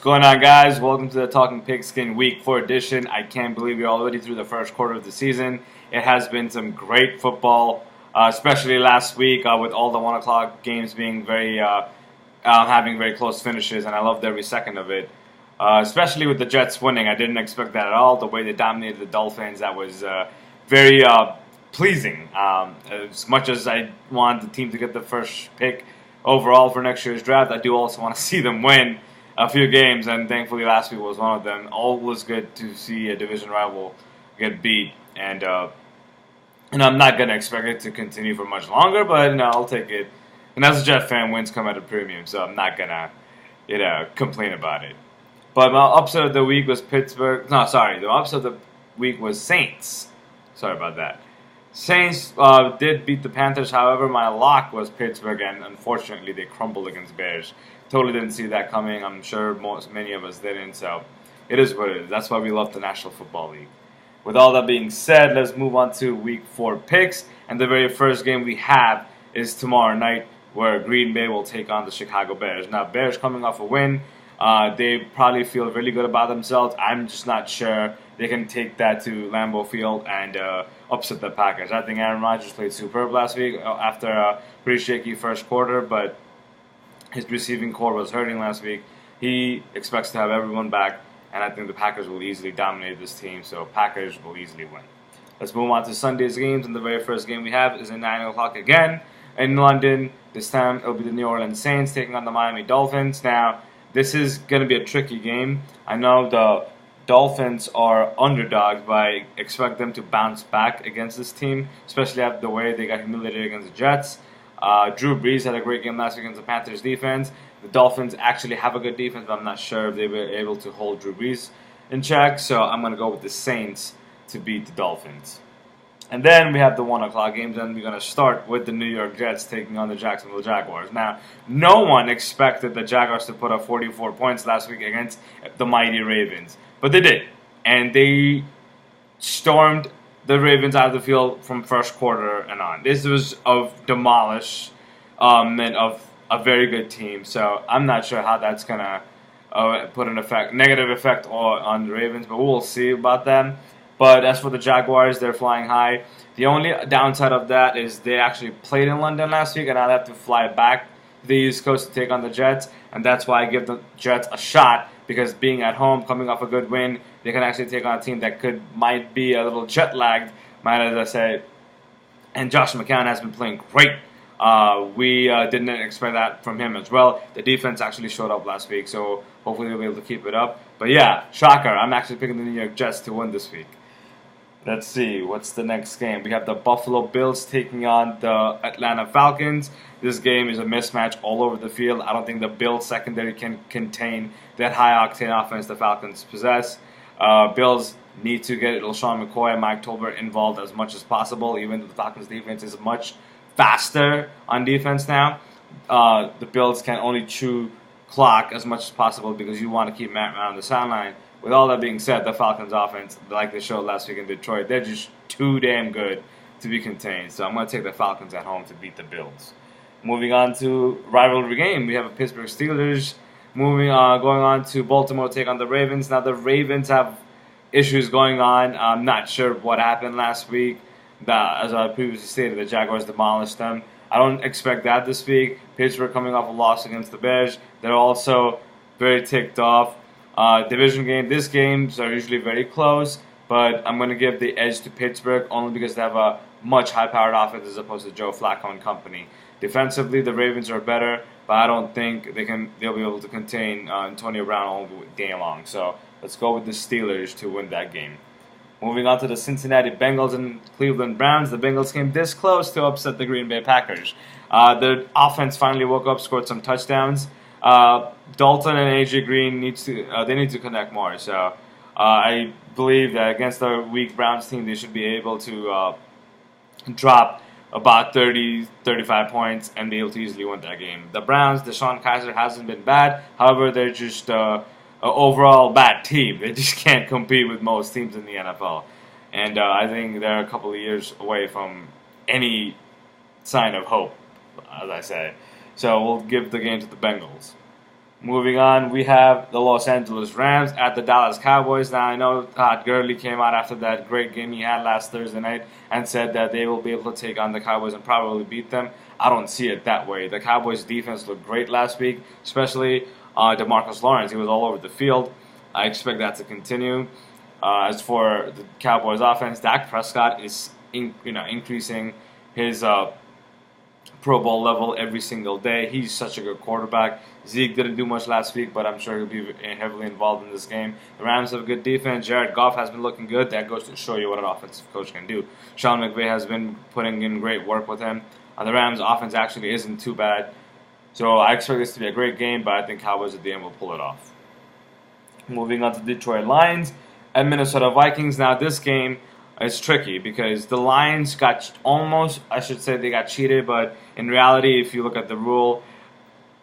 going on, guys? Welcome to the Talking Pigskin Week 4 edition. I can't believe we're already through the first quarter of the season. It has been some great football, especially last week with all the 1 o'clock games being having very close finishes, and I loved every second of it. Especially with the Jets winning. I didn't expect that at all. The way they dominated the Dolphins, that was very pleasing. As much as I want the team to get the first pick overall for next year's draft, I do also want to see them win a few games, and thankfully last week was one of them. All was good to see a division rival get beat, and I'm not going to expect it to continue for much longer, but I'll take it. And as a Jet fan, wins come at a premium, so I'm not going to complain about it. But my upset of the week was Pittsburgh. No, sorry, the upset of the week was Saints. Sorry about that. Saints did beat the Panthers. However, my lock was Pittsburgh, and unfortunately, they crumbled against Bears. Totally didn't see that coming. I'm sure many of us didn't. So it is what it is. That's why we love the National Football League. With all that being said, let's move on to Week 4 picks. And the very first game we have is tomorrow night, where Green Bay will take on the Chicago Bears. Now, Bears coming off a win. They probably feel really good about themselves. I'm just not sure they can take that to Lambeau Field and upset the Packers. I think Aaron Rodgers played superb last week after a pretty shaky first quarter, but his receiving core was hurting last week. He expects to have everyone back, and I think the Packers will easily dominate this team, so Packers will easily win. Let's move on to Sunday's games, and the very first game we have is at 9 o'clock again in London. This time it'll be the New Orleans Saints taking on the Miami Dolphins. Now, this is going to be a tricky game. I know the Dolphins are underdogs, but I expect them to bounce back against this team, especially after the way they got humiliated against the Jets. Drew Brees had a great game last week against the Panthers defense. The Dolphins actually have a good defense, but I'm not sure if they were able to hold Drew Brees in check, so I'm going to go with the Saints to beat the Dolphins. And then we have the 1 o'clock games, and we're going to start with the New York Jets taking on the Jacksonville Jaguars. Now, no one expected the Jaguars to put up 44 points last week against the mighty Ravens, but they did. And they stormed the Ravens out of the field from first quarter and on. This was of demolish and of a very good team, so I'm not sure how that's going to put an negative effect on the Ravens, but we'll see about them. But as for the Jaguars, they're flying high. The only downside of that is they actually played in London last week, and I'll have to fly back to the East Coast to take on the Jets. And that's why I give the Jets a shot, because being at home, coming off a good win, they can actually take on a team that might be a little jet-lagged, as I say. And Josh McCown has been playing great. We didn't expect that from him as well. The defense actually showed up last week, so hopefully they'll be able to keep it up. But yeah, shocker, I'm actually picking the New York Jets to win this week. Let's see, what's the next game? We have the Buffalo Bills taking on the Atlanta Falcons. This game is a mismatch all over the field. I don't think the Bills secondary can contain that high-octane offense the Falcons possess. Bills need to get LaShawn McCoy and Mike Tolbert involved as much as possible, even though the Falcons' defense is much faster on defense now. The Bills can only chew clock as much as possible because you want to keep Matt Ryan on the sideline. With all that being said, the Falcons' offense, like they showed last week in Detroit, they're just too damn good to be contained. So I'm going to take the Falcons at home to beat the Bills. Moving on to rivalry game, we have a Pittsburgh Steelers going on to Baltimore take on the Ravens. Now the Ravens have issues going on. I'm not sure what happened last week. As I previously stated, the Jaguars demolished them. I don't expect that this week. Pittsburgh coming off a loss against the Bears. They're also very ticked off. Division game. These games are usually very close, but I'm going to give the edge to Pittsburgh only because they have a much high-powered offense as opposed to Joe Flacco and company. Defensively, the Ravens are better, but I don't think they'll be able to contain Antonio Brown all day long. So let's go with the Steelers to win that game. Moving on to the Cincinnati Bengals and Cleveland Browns. The Bengals came this close to upset the Green Bay Packers. Their offense finally woke up, scored some touchdowns. Dalton and AJ Green need to connect more. So I believe that against the weak Browns team, they should be able to drop about 30, 35 points and be able to easily win that game. The Browns, DeShone Kizer hasn't been bad. However, they're just an overall bad team. They just can't compete with most teams in the NFL. And I think they're a couple of years away from any sign of hope, as I say. So we'll give the game to the Bengals. Moving on, we have the Los Angeles Rams at the Dallas Cowboys. Now, I know Todd Gurley came out after that great game he had last Thursday night and said that they will be able to take on the Cowboys and probably beat them. I don't see it that way. The Cowboys' defense looked great last week, especially DeMarcus Lawrence. He was all over the field. I expect that to continue. As for the Cowboys' offense, Dak Prescott is increasing his Pro Bowl level every single day. He's such a good quarterback. Zeke didn't do much last week, but I'm sure he'll be heavily involved in this game. The Rams have a good defense. Jared Goff has been looking good. That goes to show you what an offensive coach can do. Sean McVay has been putting in great work with him. The Rams' offense actually isn't too bad. So I expect this to be a great game, but I think Cowboys at the end will pull it off. Moving on to Detroit Lions and Minnesota Vikings. Now this game is tricky because the Lions got they got cheated, but in reality, if you look at the rule,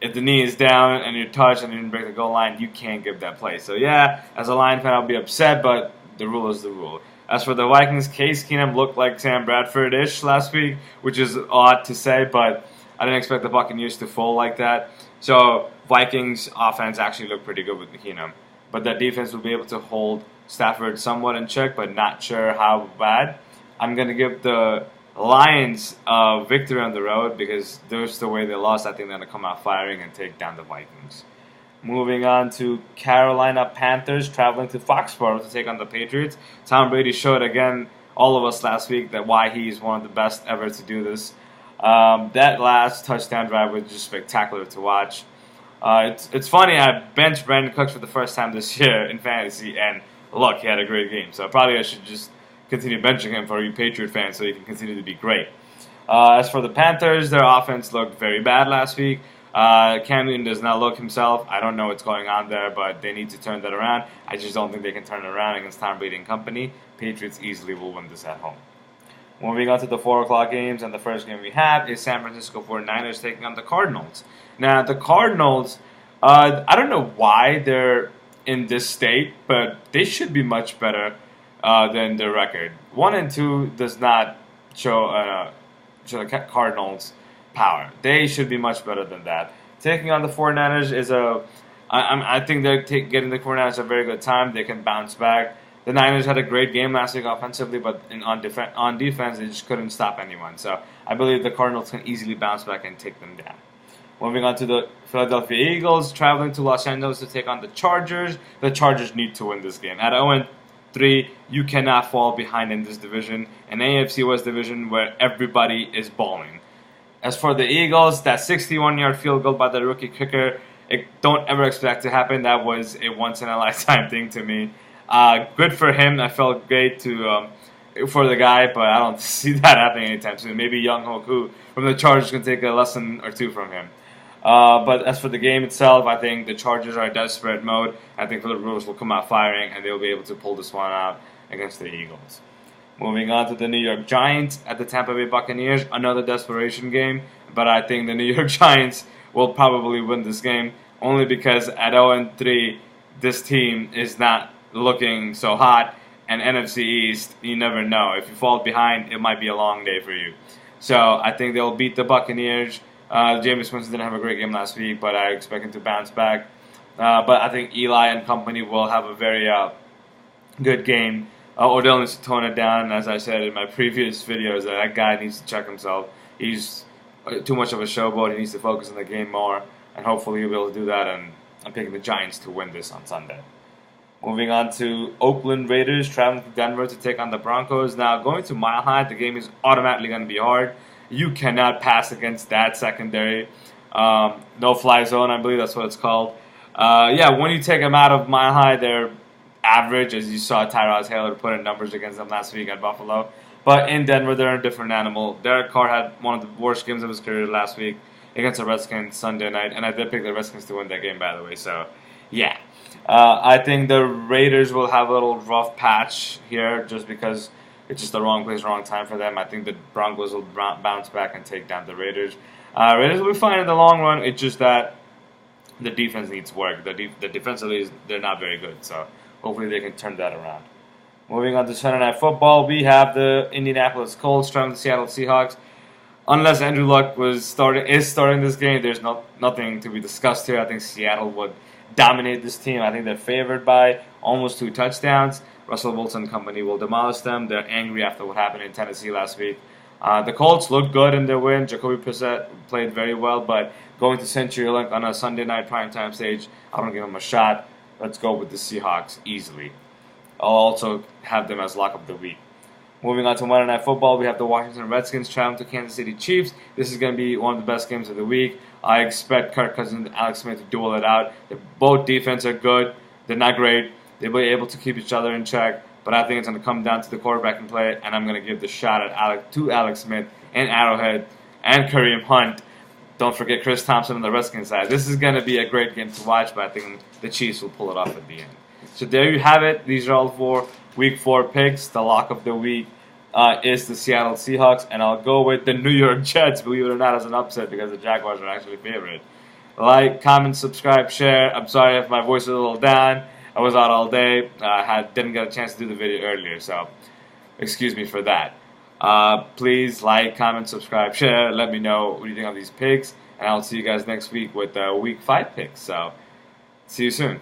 if the knee is down and you touch and you didn't break the goal line, you can't give that play. So yeah, as a Lion fan, I'll be upset, but the rule is the rule. As for the Vikings, Case Keenum looked like Sam Bradford-ish last week, which is odd to say, but I didn't expect the Buccaneers to fold like that. So Vikings offense actually looked pretty good with Keenum, but that defense will be able to hold Stafford somewhat in check, but not sure how bad. I'm going to give the Lions victory on the road because there's the way they lost. I think they're going to come out firing and take down the Vikings. Moving on to Carolina Panthers traveling to Foxborough to take on the Patriots. Tom Brady showed again all of us last week that why he's one of the best ever to do this. That last touchdown drive was just spectacular to watch. It's funny, I benched Brandon Cooks for the first time this year in fantasy, and look, he had a great game. So probably I should just continue benching him for you Patriot fans so he can continue to be great. As for the Panthers, their offense looked very bad last week. Cam Newton does not look himself. I don't know what's going on there, but they need to turn that around. I just don't think they can turn it around against Tom Brady and company. Patriots easily will win this at home. Moving on to the 4 o'clock games, and the first game we have is San Francisco 49ers taking on the Cardinals. Now, the Cardinals, I don't know why they're in this state, but they should be much better than their record. 1-2 does not show the Cardinals' power. They should be much better than that. Taking on the 49ers is I think they're getting the 49ers a very good time. They can bounce back. The Niners had a great game last week offensively, but on defense, they just couldn't stop anyone. So I believe the Cardinals can easily bounce back and take them down. Moving on to the Philadelphia Eagles, traveling to Los Angeles to take on the Chargers. The Chargers need to win this game. At 0-3, you cannot fall behind in this division, an AFC West division where everybody is balling. As for the Eagles, that 61-yard field goal by the rookie kicker, don't ever expect to happen. That was a once-in-a-lifetime thing to me. Good for him. I felt great for the guy, but I don't see that happening anytime soon. Maybe Young Hoku from the Chargers can take a lesson or two from him. But as for the game itself, I think the Chargers are in desperate mode. I think Philip Rivers will come out firing, and they'll be able to pull this one out against the Eagles. Moving on to the New York Giants at the Tampa Bay Buccaneers, another desperation game. But I think the New York Giants will probably win this game, only because at 0-3, this team is not looking so hot. And NFC East, you never know. If you fall behind, it might be a long day for you. So I think they'll beat the Buccaneers. Jameis Winston didn't have a great game last week, but I expect him to bounce back. But I think Eli and company will have a very good game. Odell needs to tone it down. As I said in my previous videos, that guy needs to check himself. He's too much of a showboat. He needs to focus on the game more, and hopefully he'll be able to do that. And I'm picking the Giants to win this on Sunday. Moving on to Oakland Raiders traveling to Denver to take on the Broncos. Now, going to Mile High, the game is automatically going to be hard. You cannot pass against that secondary. No-fly zone, I believe that's what it's called. When you take them out of Mile High, they're average, as you saw Tyrod Taylor put in numbers against them last week at Buffalo. But in Denver, they're a different animal. Derek Carr had one of the worst games of his career last week against the Redskins Sunday night, and I did pick the Redskins to win that game, by the way. So, yeah. I think the Raiders will have a little rough patch here just because it's just the wrong place, wrong time for them. I think the Broncos will bounce back and take down the Raiders. Raiders will be fine in the long run. It's just that the defense needs work. The defensively, they're not very good. So hopefully they can turn that around. Moving on to Sunday Night Football, we have the Indianapolis Colts traveling to the Seattle Seahawks. unless Andrew Luck is starting this game, there's nothing to be discussed here. I think Seattle would dominate this team. I think they're favored by almost 2 touchdowns. Russell Wilson and company will demolish them. They're angry after what happened in Tennessee last week. The Colts looked good in their win. Jacoby Brissett played very well, but going to CenturyLink on a Sunday night primetime stage, I don't give them a shot. Let's go with the Seahawks easily. I'll also have them as lock of the week. Moving on to Monday Night Football, we have the Washington Redskins traveling to Kansas City Chiefs. This is going to be one of the best games of the week. I expect Kirk Cousins and Alex Smith to duel it out. Both defense are good. They're not great. They'll be able to keep each other in check. But I think it's going to come down to the quarterback and play, and I'm going to give the shot at Alex Smith and Arrowhead and Kareem Hunt. Don't forget Chris Thompson on the Redskins side. This is going to be a great game to watch, but I think the Chiefs will pull it off at the end. So there you have it. These are all 4 Week 4 picks. The lock of the week is the Seattle Seahawks, and I'll go with the New York Jets, believe it or not, as an upset because the Jaguars are actually favored. Like, comment, subscribe, share. I'm sorry if my voice is a little down. I was out all day. Didn't get a chance to do the video earlier, so excuse me for that. Please like, comment, subscribe, share. Let me know what you think of these picks, and I'll see you guys next week with Week 5 picks. So, see you soon.